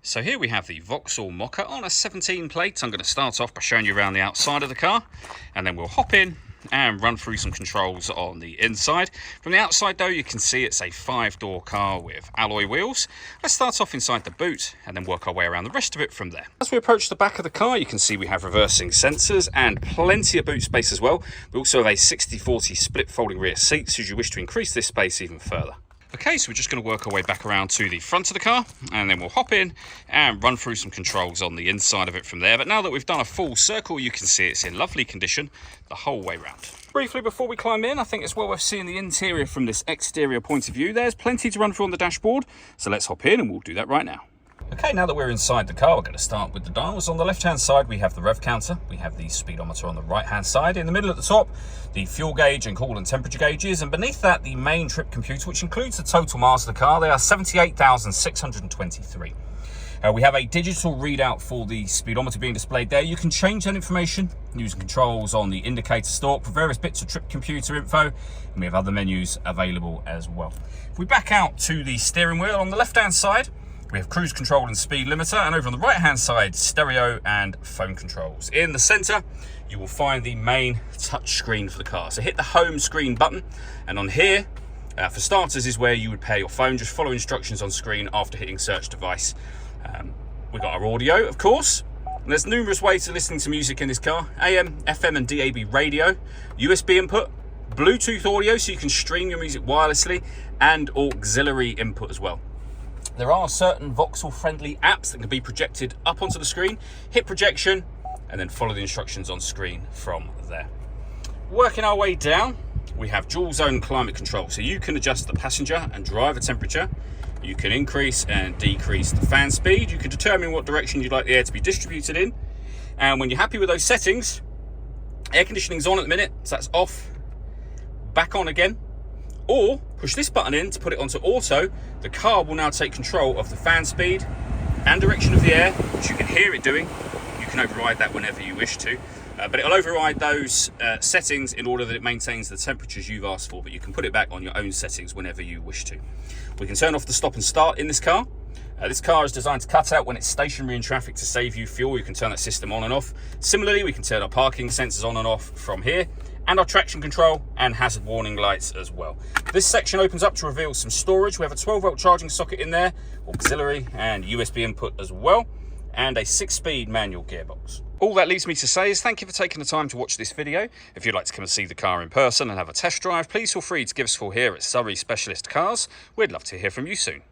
So here we have the Vauxhall Mokka on a 17 plate. I'm going to start off by showing you around the outside of the car, and then we'll hop in and run through some controls on the inside. From the outside though, you can see it's a 5-door car with alloy wheels. Let's start off inside the boot and then work our way around the rest of it from there. As we approach the back of the car, you can see we have reversing sensors and plenty of boot space as well. We also have a 60/40 split folding rear seat should you wish to increase this space even further. Okay, so we're just going to work our way back around to the front of the car, and then we'll hop in and run through some controls on the inside of it from there. But now that we've done a full circle, you can see it's in lovely condition the whole way round. Briefly before we climb in, I think it's well worth seeing the interior from this exterior point of view. There's plenty to run through on the dashboard, so let's hop in and we'll do that right now. Okay, now that we're inside the car, we're going to start with the dials. On the left-hand side, we have the rev counter. We have the speedometer on the right-hand side. In the middle at the top, the fuel gauge and coolant temperature gauges. And beneath that, the main trip computer, which includes the total miles of the car. They are 78,623. We have a digital readout for the speedometer being displayed there. You can change that information using controls on the indicator stalk for various bits of trip computer info. And we have other menus available as well. If we back out to the steering wheel, on the left-hand side, we have cruise control and speed limiter, and over on the right hand side, stereo and phone controls. In the center, you will find the main touch screen for the car. So hit the home screen button, and on here, for starters, is where you would pair your phone. Just follow instructions on screen after hitting search device. We've got our audio, of course. And there's numerous ways of listening to music in this car. AM, FM and DAB radio, USB input, Bluetooth audio so you can stream your music wirelessly, and auxiliary input as well. There are certain Vauxhall-friendly apps that can be projected up onto the screen. Hit projection, and then follow the instructions on screen from there. Working our way down, we have dual zone climate control. So you can adjust the passenger and driver temperature. You can increase and decrease the fan speed. You can determine what direction you'd like the air to be distributed in. And when you're happy with those settings, air conditioning's on at the minute, so that's off, back on again. Or push this button in to put it onto auto. The car will now take control of the fan speed and direction of the air, which you can hear it doing. You can override that whenever you wish to, but it'll override those settings in order that it maintains the temperatures you've asked for, but you can put it back on your own settings whenever you wish to. We can turn off the stop and start in this car. This car is designed to cut out when it's stationary in traffic to save you fuel. You can turn that system on and off. Similarly, we can turn our parking sensors on and off from here, and our traction control and hazard warning lights as well. This section opens up to reveal some storage. We have a 12-volt charging socket in there, auxiliary and USB input as well, and a 6-speed manual gearbox. All that leaves me to say is thank you for taking the time to watch this video. If you'd like to come and see the car in person and have a test drive, please feel free to give us a call here at Surrey Specialist Cars. We'd love to hear from you soon.